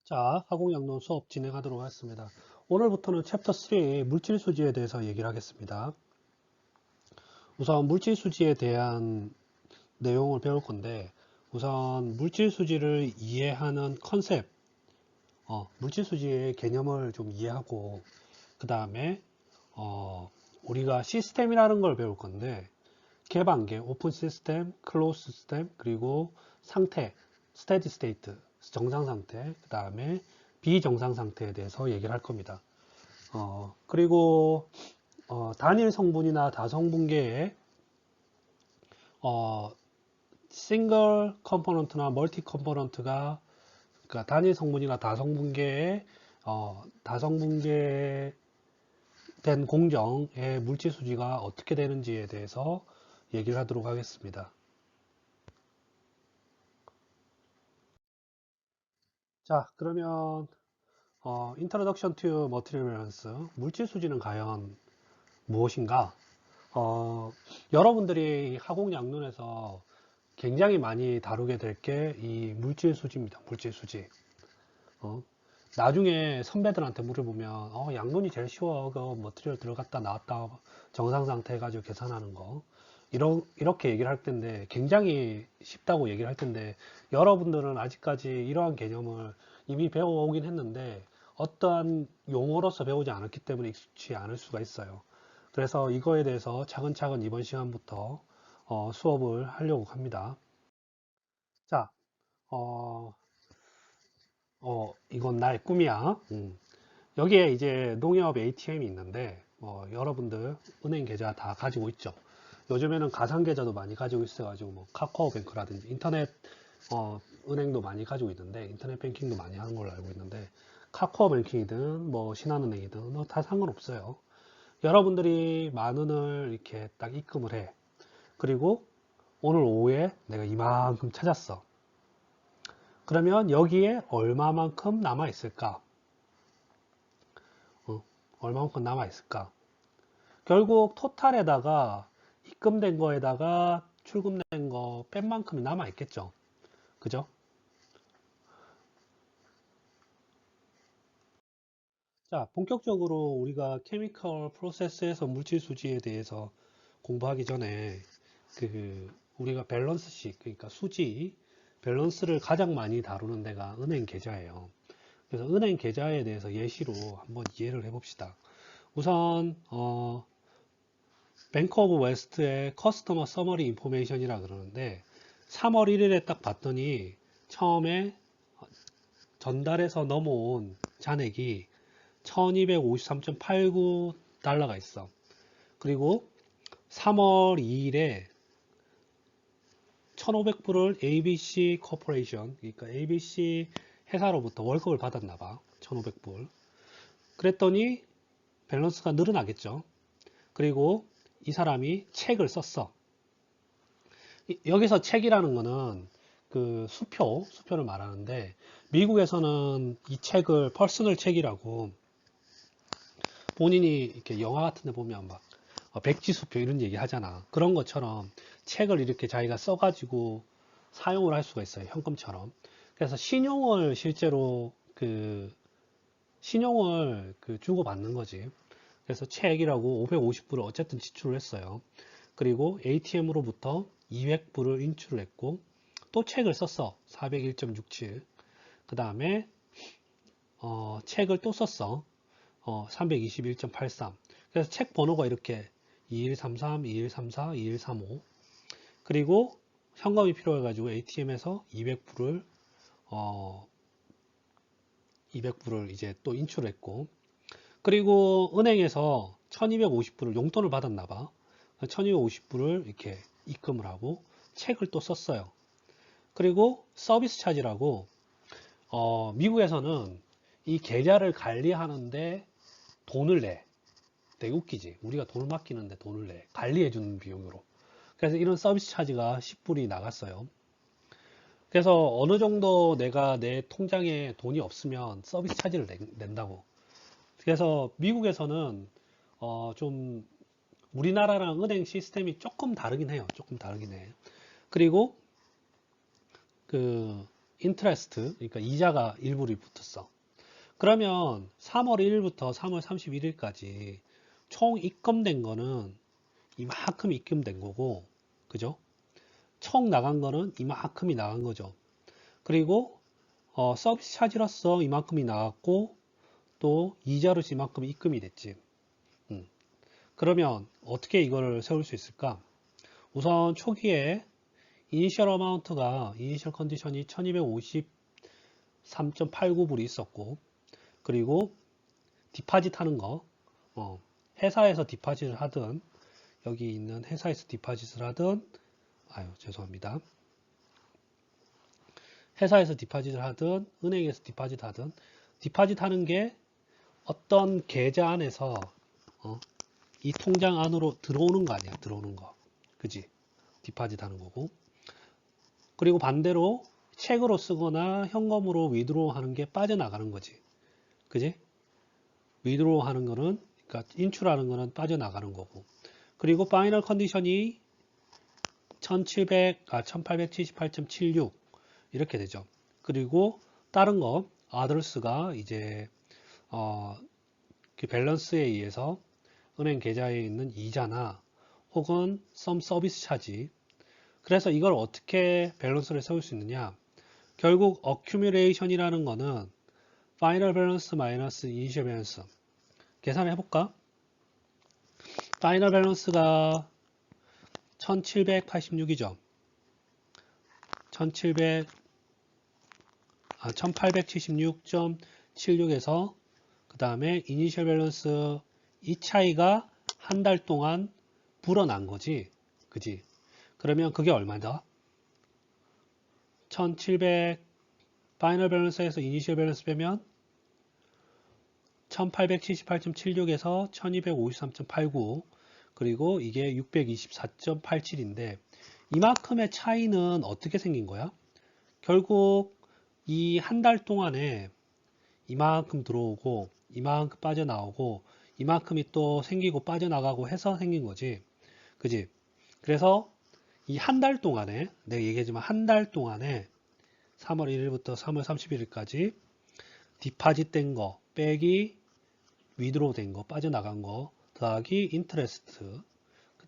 자, 화공양론 수업 진행하도록 하겠습니다. 오늘부터는 챕터 3 물질수지에 대해서 얘기를 하겠습니다. 우선 물질수지에 대한 내용을 배울 건데, 우선 물질수지를 이해하는 컨셉, 물질수지의 개념을 좀 이해하고, 그 다음에 우리가 시스템이라는 걸 배울 건데, 개방계, 오픈 시스템, 클로즈 시스템, 그리고 상태, 스테디 스테이트, 정상 상태, 그 다음에 비정상 상태에 대해서 얘기를 할 겁니다. 그리고 단일 성분이나 다성분계의 싱글 컴포넌트나 멀티 컴포넌트가, 그러니까 단일 성분이나 다성분계의 다성분계 된 공정의 물질 수지가 어떻게 되는지에 대해서 얘기를 하도록 하겠습니다. 자, 그러면 Introduction to Material Balance, 물질 수지는 과연 무엇인가? 여러분들이 화공양론에서 굉장히 많이 다루게 될 게 이 물질 수지입니다. 물질 수지. 어, 나중에 선배들한테 물어보면 양론이 제일 쉬워. 그 머티리얼 들어갔다 나왔다 정상 상태 해가지고 계산하는 거. 이렇게 얘기를 할 텐데 굉장히 쉽다고 얘기를 할 텐데 여러분들은 아직까지 이러한 개념을 이미 배워오긴 했는데 어떠한 용어로서 배우지 않았기 때문에 익숙치 않을 수가 있어요. 그래서 이거에 대해서 차근차근 이번 시간부터 수업을 하려고 합니다. 자, 어, 이건 나의 꿈이야. 여기에 이제 농협 ATM이 있는데, 여러분들 은행 계좌 다 가지고 있죠. 요즘에는 가상 계좌도 많이 가지고 있어가지고, 뭐, 카카오뱅크라든지 인터넷, 은행도 많이 가지고 있는데, 인터넷 뱅킹도 많이 하는 걸로 알고 있는데, 카카오뱅킹이든, 뭐, 신한은행이든, 다 상관없어요. 여러분들이 만 원을 이렇게 딱 입금을 해. 그리고 오늘 오후에 내가 이만큼 찾았어. 그러면 여기에 얼마만큼 남아 있을까? 얼마만큼 남아 있을까? 결국 토탈에다가 입금된 거에다가 출금된 거 뺀 만큼이 남아 있겠죠. 그죠? 자, 본격적으로 우리가 케미컬 프로세스에서 물질 수지에 대해서 공부하기 전에 우리가 밸런스식, 그러니까 수지 밸런스를 가장 많이 다루는 데가 은행 계좌예요. 그래서 은행 계좌에 대해서 예시로 한번 이해를 해봅시다. 우선 뱅크 오브 웨스트의 커스터머 서머리 인포메이션이라 그러는데 3월 1일에 딱 봤더니 처음에 전달해서 넘어온 잔액이 1253.89달러가 있어. 그리고 3월 2일에 1500불을 ABC 코퍼레이션, 그러니까 ABC 회사로부터 월급을 받았나 봐. 1500불. 그랬더니 밸런스가 늘어나겠죠. 그리고 이 사람이 책을 썼어. 여기서 책이라는 거는 그 수표를 말하는데 미국에서는 이 책을 퍼스널 책이라고 본인이 이렇게 영화 같은 데 보면 막 백지수표 이런 얘기 하잖아. 그런 것처럼 책을 이렇게 자기가 써가지고 사용을 할 수가 있어요. 현금처럼. 그래서 신용을 실제로 신용을 주고받는 거지. 그래서 책이라고 550불을 어쨌든 지출을 했어요. 그리고 ATM으로부터 200불을 인출을 했고 또 책을 썼어. 401.67. 그 다음에 책을 또 썼어. 321.83. 그래서 책 번호가 이렇게 2133, 2134, 2135. 그리고 현금이 필요해가지고 ATM에서 200불을 이제 또 인출했고, 그리고 은행에서 1250불을 용돈을 받았나 봐. 1250불을 이렇게 입금을 하고 책을 또 썼어요. 그리고 서비스 차지라고 미국에서는 이 계좌를 관리하는데 돈을 내. 되게 웃기지. 우리가 돈을 맡기는데 돈을 내. 관리해주는 비용으로. 그래서 이런 서비스 차지가 10불이 나갔어요. 그래서 어느 정도 내가 내 통장에 돈이 없으면 서비스 차지를 낸다고. 그래서 미국에서는 좀 우리나라랑 은행 시스템이 조금 다르긴 해요. 조금 다르긴 해. 그리고 그 인트레스트, 그러니까 이자가 일부를 붙었어. 그러면 3월 1일부터 3월 31일까지 총 입금된 거는 이만큼 입금된 거고, 그죠? 총 나간 거는 이만큼이 나간 거죠. 그리고 서비스 차지로서 이만큼이 나왔고, 또 이자로서 이만큼 입금이 됐지. 그러면 어떻게 이거를 세울 수 있을까? 우선 초기에 이니셜 어마운트가 이니셜 컨디션이 1253.89불이 있었고, 그리고 디파짓 하는 거, 회사에서 디파짓을 하든 여기 있는 회사에서 디파짓을 하든, 죄송합니다. 회사에서 디파짓을 하든 은행에서 디파짓 하든, 디파짓 하는 게 어떤 계좌 안에서 이 통장 안으로 들어오는 거 아니야. 들어오는 거, 그지? 디파짓 하는 거고, 그리고 반대로 책으로 쓰거나 현금으로 위드로우 하는 게 빠져나가는 거지, 그지? 위드로우 하는 거는, 그러니까 인출하는 거는 빠져나가는 거고, 그리고 파이널 컨디션이 1878.76 이렇게 되죠. 그리고 다른 거 아드레스가 이제 그 밸런스에 의해서 은행 계좌에 있는 이자나 혹은 썸 서비스 차지. 그래서 이걸 어떻게 밸런스를 세울 수 있느냐? 결국 어큐뮬레이션이라는 거는 파이널 밸런스 마이너스 이니셜 밸런스 계산해 볼까? 파이널 밸런스가 1786이죠. 1876.76에서 그 다음에 이니셜 밸런스 이 차이가 한 달 동안 불어난 거지, 그지? 그러면 그게 얼마다? 1700 파이널 밸런스에서 이니셜 밸런스 빼면 1878.76에서 1253.89 그리고 이게 624.87인데 이만큼의 차이는 어떻게 생긴 거야? 결국 이 한 달 동안에 이만큼 들어오고 이만큼 빠져나오고 이만큼이 또 생기고 빠져나가고 해서 생긴 거지, 그지? 그래서 이 한 달 동안에 내가 얘기했지만 한 달 동안에 3월 1일부터 3월 31일까지 디파짓 된 거 빼기 위드로우 된 거 빠져나간 거 더하기 인트레스트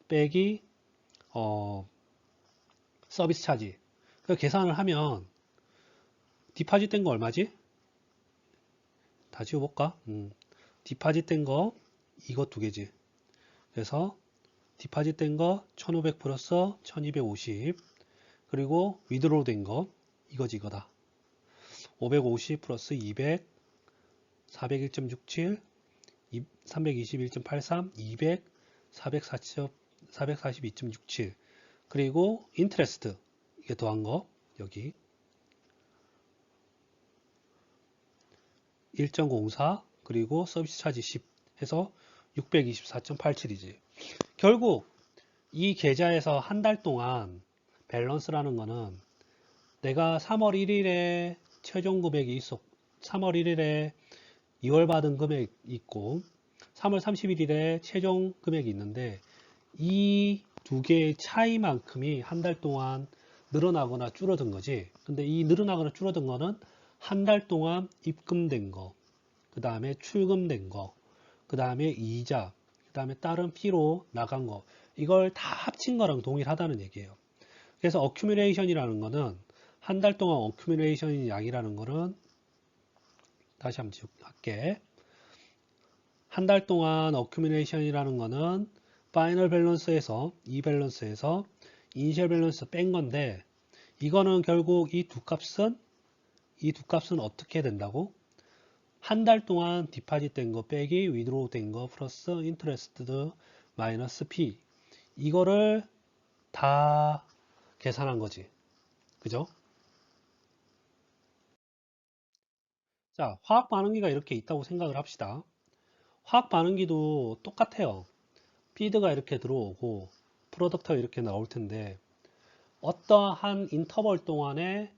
빼기 서비스 차지, 그 계산을 하면 디파짓 된 거 얼마지? 다 지워볼까? 디파짓 된 거 이거 두 개지. 그래서 디파짓 된 거 1500 플러스 1250 그리고 위드로우 된 거 이거지 이거다. 550 플러스 200 401.67 321.83 200 442.67 그리고 인트레스트 이게 더한 거 여기 1.04 그리고 서비스 차지 10 해서 624.87이지. 결국 이 계좌에서 한 달 동안 밸런스라는 거는 내가 3월 1일에 최종 금액이 3월 1일에 2월 받은 금액이 있고 3월 31일에 최종 금액이 있는데 이 두 개의 차이만큼이 한 달 동안 늘어나거나 줄어든 거지. 근데 이 늘어나거나 줄어든 거는 한 달 동안 입금된 거, 그 다음에 출금된 거, 그 다음에 이자, 그 다음에 다른 피로 나간 거, 이걸 다 합친 거랑 동일하다는 얘기예요. 그래서 어큐뮬레이션이라는 거는 한 달 동안 어큐뮬레이션 양이라는 거는 다시 한번 할게. 한 달 동안 어큐뮬레이션이라는 거는 파이널 밸런스에서 이 밸런스에서 이니셜 밸런스 뺀 건데 이거는 결국 이 두 값은 어떻게 된다고? 한 달 동안 디파짓 된 거 빼기 위드로우 된 거 플러스 인트레스트 마이너스 P 이거를 다 계산한 거지. 그죠? 자, 화학 반응기가 이렇게 있다고 생각을 합시다. 화학 반응기도 똑같아요. 피드가 이렇게 들어오고 프로덕트가 이렇게 나올 텐데 어떠한 인터벌 동안에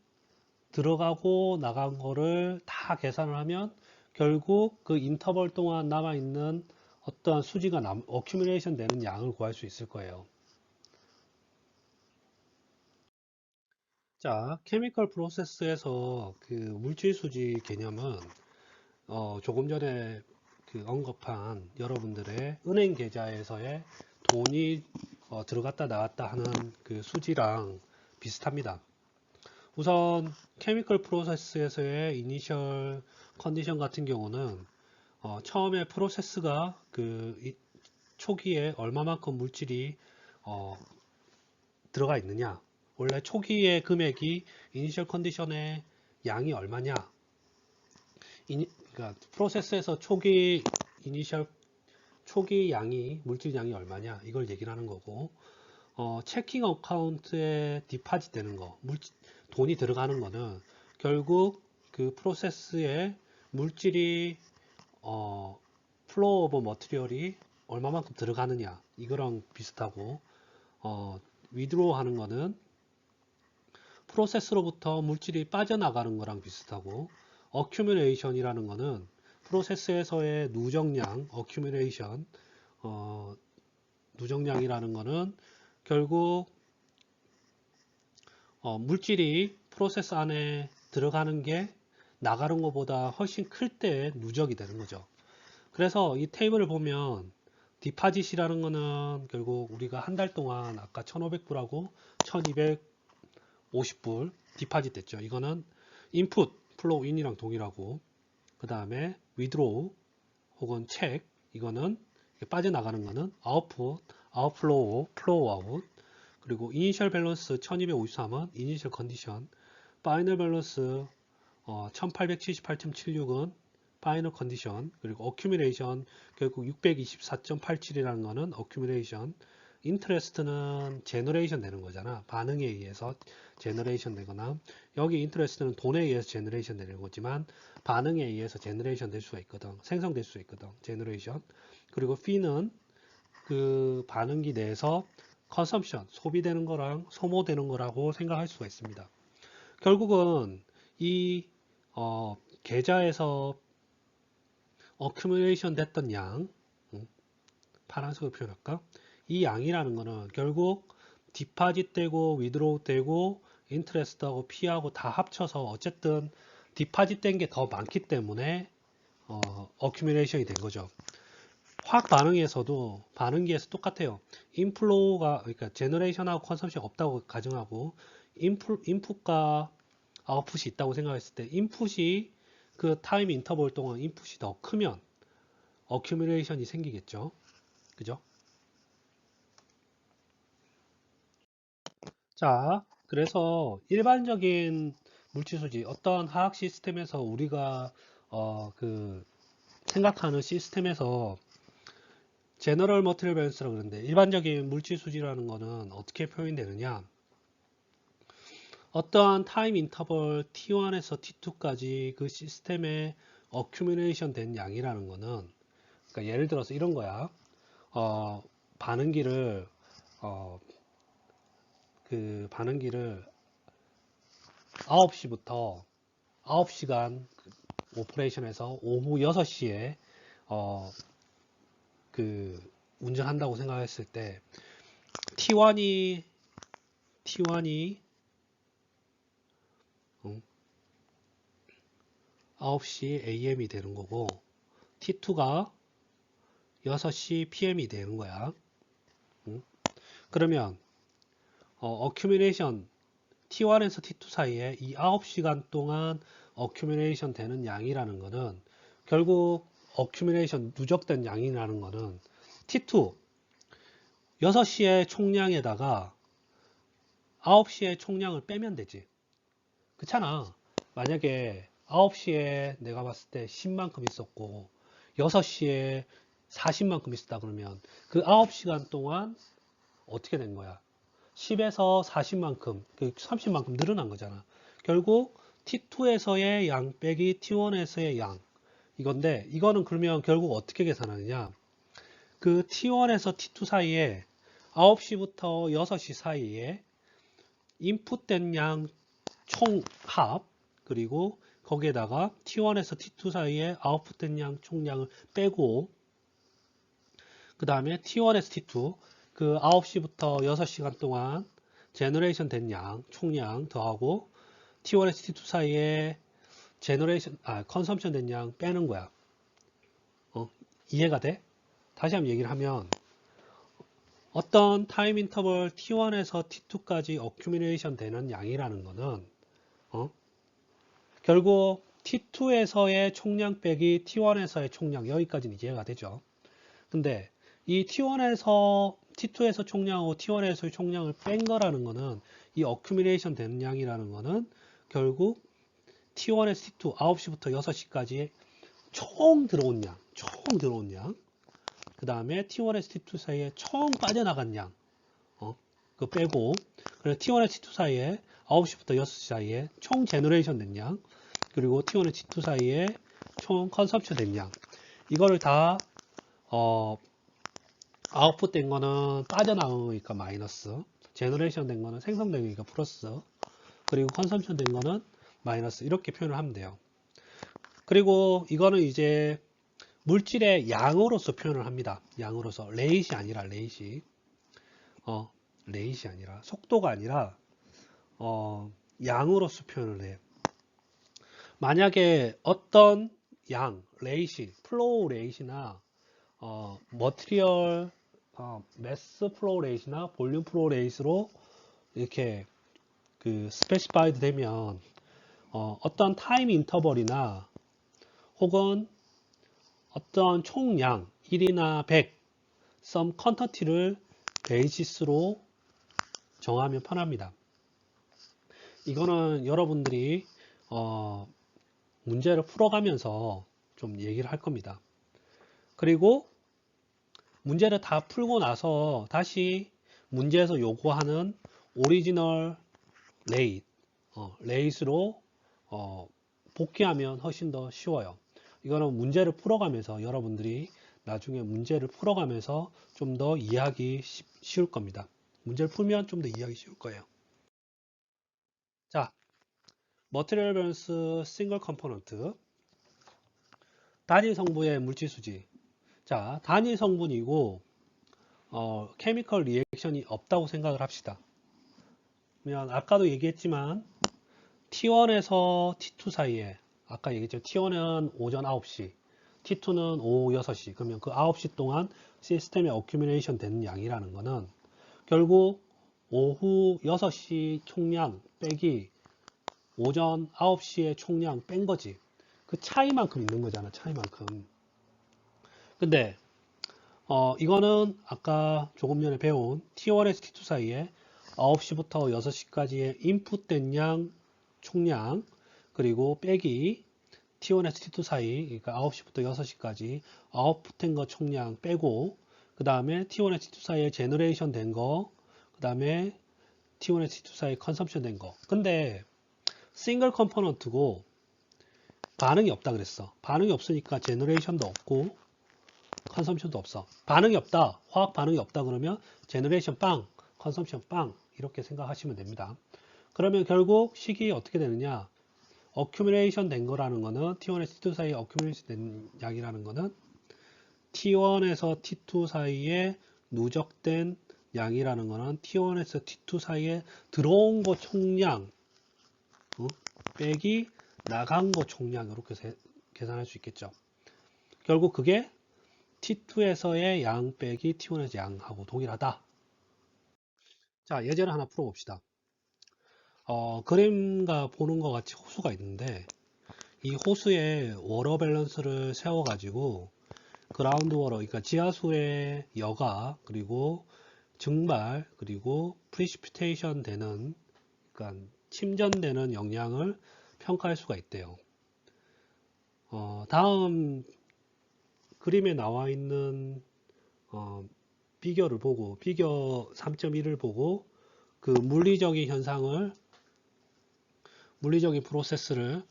들어가고 나간 거를 다 계산을 하면 결국 그 인터벌 동안 남아있는 어떠한 수지가 어큐뮬레이션 되는 양을 구할 수 있을 거예요. 자, 케미컬 프로세스에서 그 물질 수지 개념은 조금 전에 그 언급한 여러분들의 은행 계좌에서의 돈이 들어갔다 나왔다 하는 그 수지랑 비슷합니다. 우선 케미컬 프로세스에서의 이니셜 컨디션 같은 경우는 처음에 프로세스가 초기에 얼마만큼 물질이 어, 들어가 있느냐, 원래 초기의 금액이 이니셜 컨디션의 양이 얼마냐, 그러니까 프로세스에서 초기 양이 물질 양이 얼마냐 이걸 얘기를 하는 거고, 체킹 어카운트에 디파짓 되는 거, 돈이 들어가는 거는 결국 그 프로세스에 물질이 플로우 오브 머티리얼이 얼마만큼 들어가느냐 이거랑 비슷하고, 위드로우 하는 거는 프로세스로부터 물질이 빠져나가는 거랑 비슷하고, 어큐뮬레이션이라는 거는 프로세스에서의 누적량, 어큐뮬레이션, 누적량이라는 거는 결국 물질이 프로세스 안에 들어가는 게 나가는 것보다 훨씬 클 때 누적이 되는 거죠. 그래서 이 테이블을 보면 디파짓이라는 거는 결국 우리가 한 달 동안 아까 1,500불하고 1,250불 디파짓 됐죠. 이거는 인풋 플로우 인이랑 동일하고, 그 다음에 위드로우 혹은 책, 이거는 빠져나가는 거는 아웃풋, 아웃플로우, 플로우 아웃, 그리고 이니셜 밸런스 1253은 이니셜 컨디션, 파이널 밸런스 1878.76은 파이널 컨디션, 그리고 어큐뮬레이션 결국 624.87이라는 거는 어큐뮬레이션, 인터레스트는 제너레이션 되는 거잖아. 반응에 의해서 제너레이션 되거나, 여기 인터레스트는 돈에 의해서 제너레이션 되는 거지만 반응에 의해서 제너레이션 될 수가 있거든. 생성될 수 있거든. 제너레이션. 그리고 fee는 그 반응기 내에서 컨섬션, 소비되는 거랑 소모되는 거라고 생각할 수가 있습니다. 결국은 이 계좌에서 어큐뮬레이션 됐던 양, 파란색으로 표현할까? 이 양이라는 거는 결국 디파짓 되고 위드로우 되고 인트레스트하고 P하고 다 합쳐서 어쨌든 디파짓 된 게 더 많기 때문에 어큐뮬레이션이 된 거죠. 화학 반응에서도 반응기에서 똑같아요. 인플로우가, 그러니까 제너레이션하고 컨섬션 없다고 가정하고 인풋과 아웃풋이 있다고 생각했을 때 인풋이 그 타임 인터벌 동안 인풋이 더 크면 어큐뮬레이션이 생기겠죠. 그죠? 자, 그래서 일반적인 물질수지, 어떤 화학 시스템에서 우리가 생각하는 시스템에서 제너럴 머티리얼 밸런스라고 그러는데, 일반적인 물질수지라는 거는 어떻게 표현되느냐, 어떠한 타임 인터벌 T1에서 T2까지 그 시스템에 어큐뮬레이션 된 양이라는 거는, 그러니까 예를 들어서 이런 거야. 반응기를 어, 그 반응기를 9시부터 9시간 오퍼레이션에서 오후 6시에 운전한다고 생각했을 때 T1이 9시 AM이 되는 거고, T2가 6시 PM이 되는 거야. 그러면 어큐뮬레이션 T1에서 T2 사이에 이 9시간 동안 어큐뮬레이션 되는 양이라는 거는 결국 어큐뮬레이션 누적된 양이라는 거는 T2 6시의 총량에다가 9시의 총량을 빼면 되지. 그렇잖아. 만약에 9시에 내가 봤을 때 10만큼 있었고 6시에 40만큼 있었다 그러면 그 9시간 동안 어떻게 된 거야? 10에서 40만큼, 30만큼 늘어난 거잖아. 결국 T2에서의 양 빼기 T1에서의 양, 이건데, 이거는 그러면 결국 어떻게 계산하느냐? 그 T1에서 T2 사이에 9시부터 6시 사이에 인풋된 양 총합, 그리고 거기에다가 T1에서 T2 사이에 아웃풋된 양 총량을 빼고, 그 다음에 T1에서 T2 그 9시부터 6시간 동안 제너레이션 된 양, 총량 더하고 T1에서 T2 사이에 컨섬션 된 양 빼는 거야. 이해가 돼? 다시 한번 얘기를 하면 어떤 타임 인터벌 T1에서 T2까지 어큐뮬레이션 되는 양이라는 거는 결국 T2에서의 총량 빼기 T1에서의 총량, 여기까지는 이해가 되죠. 근데 이 T1에서 T2에서 총량하고 T1에서의 총량을 뺀 거라는 거는 이 어큐뮬레이션 되는 양이라는 거는 결국 T1에서 T2 9시부터 6시까지 총 들어온 양, 그 다음에 T1에서 T2 사이에 총 빠져나간 양, 그거 빼고, 그래서 T1에서 T2 사이에 9시부터 6시 사이에 총 제너레이션 된 양, 그리고 T1에서 T2 사이에 총 컨섬션 된 양, 이거를 다 아웃풋 된 거는 빠져나오니까 마이너스, 제너레이션 된 거는 생성되니까 플러스, 그리고 컨섬션 된 거는 마이너스, 이렇게 표현을 하면 돼요. 그리고 이거는 이제 물질의 양으로서 표현을 합니다. 양으로서. 레이시 아니라 레이시. 레이시 아니라 속도가 아니라 양으로서 표현을 해. 만약에 어떤 양, 레이시, 플로우 레이시나 머티리얼 매스 플로우 레이시나 볼륨 플로우 레이스로 이렇게 그 스페시파이드 되면 어떤 타임 인터벌이나 혹은 어떤 총량 1이나 100 some quantity를 베이시스로 정하면 편합니다. 이거는 여러분들이 문제를 풀어가면서 좀 얘기를 할 겁니다. 그리고 문제를 다 풀고 나서 다시 문제에서 요구하는 오리지널 레이스로 복귀하면 훨씬 더 쉬워요. 이거는 문제를 풀어가면서 여러분들이 나중에 문제를 풀어가면서 좀 더 이해하기 쉬울 겁니다. 문제를 풀면 좀 더 이해하기 쉬울 거예요. 자, 머티리얼 밸런스 싱글 컴포넌트 단위 성분의 물질 수지. 자, 단위 성분이고 케미컬 리액션이 없다고 생각을 합시다. 그러면 아까도 얘기했지만 T1에서 T2 사이에 아까 얘기했죠. T1은 오전 9시, T2는 오후 6시. 그러면 그 9시 동안 시스템에 어큐뮬레이션 되는 양이라는 거는 결국 오후 6시 총량 빼기 오전 9시의 총량 뺀 거지. 그 차이만큼 있는 거잖아. 차이만큼. 근데 이거는 아까 조금 전에 배운 T1에서 T2 사이에 9시부터 6시까지의 인풋된 양 총량 그리고 빼기 T1에서 T2 사이, 그러니까 9시부터 6시까지 아웃풋된 거 총량 빼고 그 다음에 T1에서 T2 사이에 제너레이션 된 거, 그 다음에 T1에서 T2 사이에 컨섬션 된 거. 근데 싱글 컴포넌트고 반응이 없다 그랬어. 반응이 없으니까 제너레이션도 없고 컨섬션도 없어. 반응이 없다. 화학 반응이 없다 그러면 제너레이션 빵, 컨섬션 빵 이렇게 생각하시면 됩니다. 그러면 결국 식이 어떻게 되느냐? 어큐뮬레이션 된 거라는 거는 T1에서 T2 사이에 어큐뮬레이션 된 양이라는 거는 T1에서 T2 사이에 누적된 양이라는 거는 T1에서 T2 사이에 들어온 거 총량 빼기 나간 거 총량 이렇게 계산할 수 있겠죠. 결국 그게 T2에서의 양 빼기 T1에서 양하고 동일하다. 자, 예제를 하나 풀어봅시다. 그림과 보는 것 같이 호수가 있는데 이 호수에 워러 밸런스를 세워가지고 그라운드 워러, 그러니까 지하수의 여가 그리고 증발 그리고 프리시피테이션 되는, 그러니까 침전되는 영향을 평가할 수가 있대요. 다음 그림에 나와 있는 비교를 보고 비교 3.1을 보고 그 물리적인 현상을 물리적인 프로세스를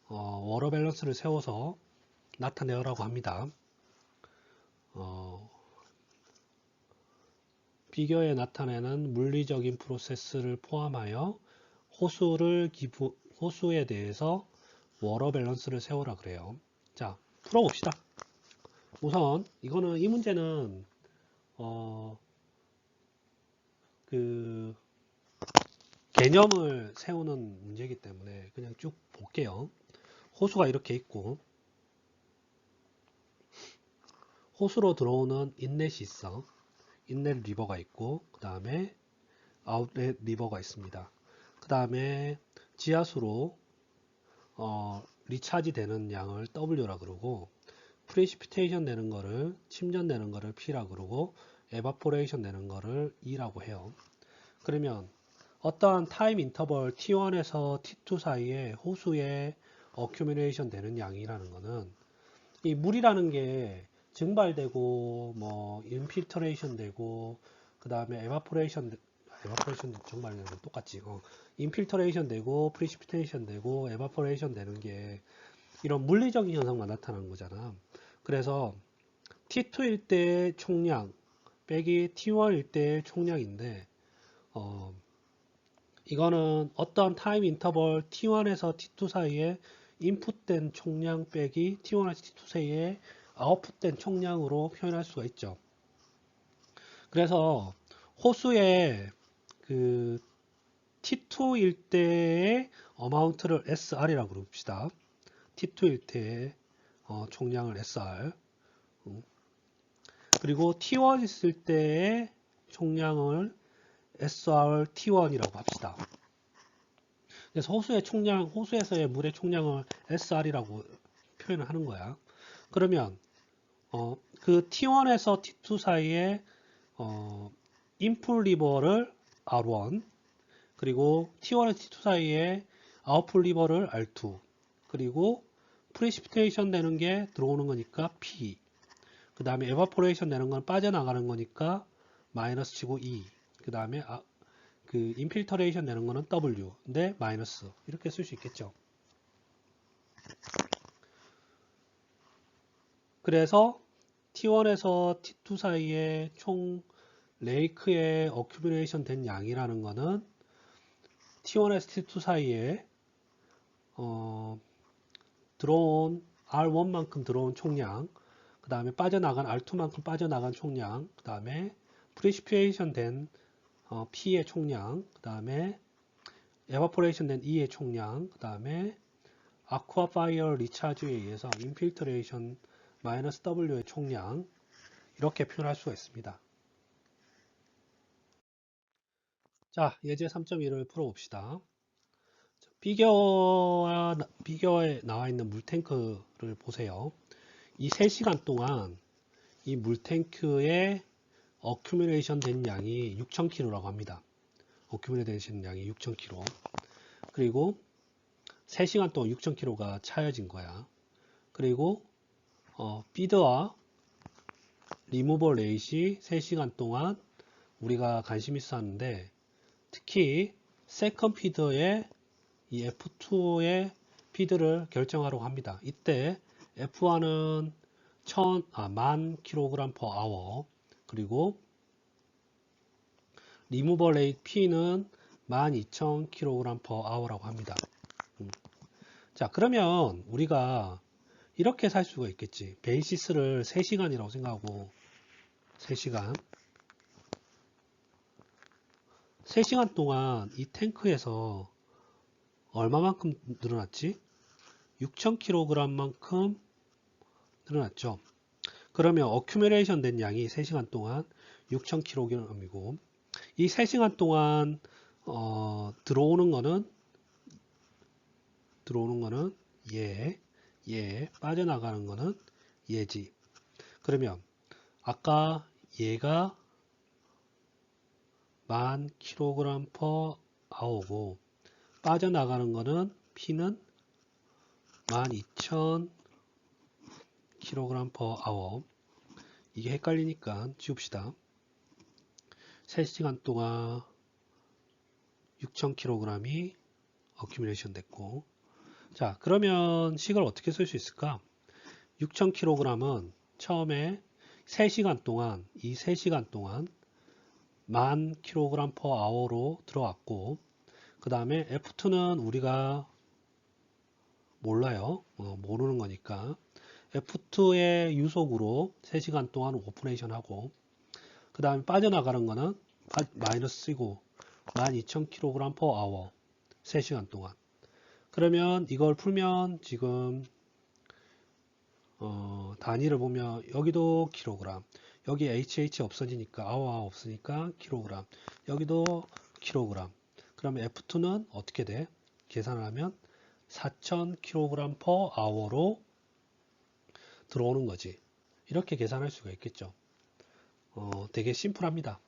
워러 밸런스를 세워서 나타내라고 합니다. 비교에 나타내는 물리적인 프로세스를 포함하여 호수에 대해서 워러 밸런스를 세우라 그래요. 자, 풀어봅시다. 우선 이거는 이 문제는 그 개념을 세우는 문제이기 때문에 그냥 쭉 볼게요. 호수가 이렇게 있고 호수로 들어오는 인렛이 있어. 인렛 리버가 있고 그 다음에 아웃렛 리버가 있습니다. 그 다음에 지하수로 리차지 되는 양을 W라 그러고 프레시피테이션 되는 거를 침전되는 거를 P라 그러고 에바포레이션 되는 거를 E라고 해요. 그러면 어떠한 타임 인터벌 T1에서 T2 사이에 호수에 어큐뮬레이션 되는 양이라는 거는 이 물이라는 게 증발되고 뭐 인필터레이션 되고 그 다음에 에바포레이션 증발되는 건 똑같지. 인필터레이션 되고 프리시피테이션 되고 에바포레이션 되는 게 이런 물리적인 현상만 나타나는 거잖아. 그래서 T2일 때의 총량 빼기 T1일 때의 총량인데 이거는 어떤 타임 인터벌 T1에서 T2 사이에 인풋된 총량 빼기 T1에서 T2 사이에 아웃풋된 총량으로 표현할 수가 있죠. 그래서 호수의 그 T2일 때의 어마운트를 SR이라고 부릅시다. T2일 때의 총량을 SR. 그리고 T1 있을 때의 총량을 SR T1이라고 합시다. 그래서 호수의 총량, 호수에서의 물의 총량을 SR이라고 표현을 하는 거야. 그러면 그 T1에서 T2 사이에 인풋 리버를 R1, 그리고 T1에서 T2 사이에 아웃풋 리버를 R2, 그리고 프리시피테이션 되는 게 들어오는 거니까 P, 그 다음에 에바포레이션 되는 건 빠져나가는 거니까 마이너스 치고 E, 그 다음에 그 인필터레이션 되는 거는 W, 근데 마이너스 이렇게 쓸 수 있겠죠. 그래서 T1에서 T2 사이에 총 레이크에 어큐뮬레이션 된 양이라는 거는 T1에서 T2 사이에 들어온 R1만큼 들어온 총량, 그 다음에 빠져나간 R2만큼 빠져나간 총량, 그 다음에 프리시피에이션 된 P의 총량, 그 다음에 에바포레이션 된 E의 총량, 그 다음에 아쿠아파이어 리차즈에 의해서 인필터레이션 마이너스 W의 총량, 이렇게 표현할 수가 있습니다. 자, 예제 3.1을 풀어봅시다. 비교에 나와 있는 물탱크를 보세요. 이 3시간 동안 이 물탱크에 어큐뮬레이션 된 양이 6,000kg라고 합니다. 어큐뮬레이션 양이 6,000kg. 그리고 3시간 동안 6,000kg가 차여진 거야. 그리고 피드와 리무버 레이시 3시간 동안 우리가 관심 있어 하는데 특히 세컨 피드의 이 F2의 피드를 결정하려고 합니다. 이때 F1은 1000kg/h 그리고 리무버 레이트 P는 12,000kg/h라고 합니다. 자, 그러면 우리가 이렇게 살 수가 있겠지. 베이시스를 3시간이라고 생각하고 3시간 3시간 동안 이 탱크에서 얼마만큼 늘어났지? 6,000kg만큼 늘어났죠. 그러면 어큐뮬레이션 된 양이 3시간 동안 6,000kg이고 이 3시간 동안 들어오는 거는 빠져나가는 거는 얘지. 그러면 아까 얘가 10,000kg/h고 빠져나가는 거는 P는 12,000kg/h. 이게 헷갈리니까 지웁시다. 3시간 동안 6,000kg이 어큐뮬레이션 됐고, 자, 그러면 식을 어떻게 쓸 수 있을까? 6,000kg은 처음에 3시간 동안, 이 3시간 동안 10,000kg/h로 들어왔고, 그 다음에 F2는 우리가 몰라요. 모르는 거니까. F2의 유속으로 3시간 동안 오퍼레이션 하고, 그 다음에 빠져나가는 거는 마이너스 쓰고, 12,000kg per hour 3시간 동안. 그러면 이걸 풀면 지금 단위를 보면 여기도 킬로그램, 여기 HH 없어지니까 hour 없으니까 킬로그램, 여기도 킬로그램. 그러면 F2는 어떻게 돼? 계산을 하면 4,000kg per hour로 들어오는 거지. 이렇게 계산할 수가 있겠죠. 되게 심플합니다.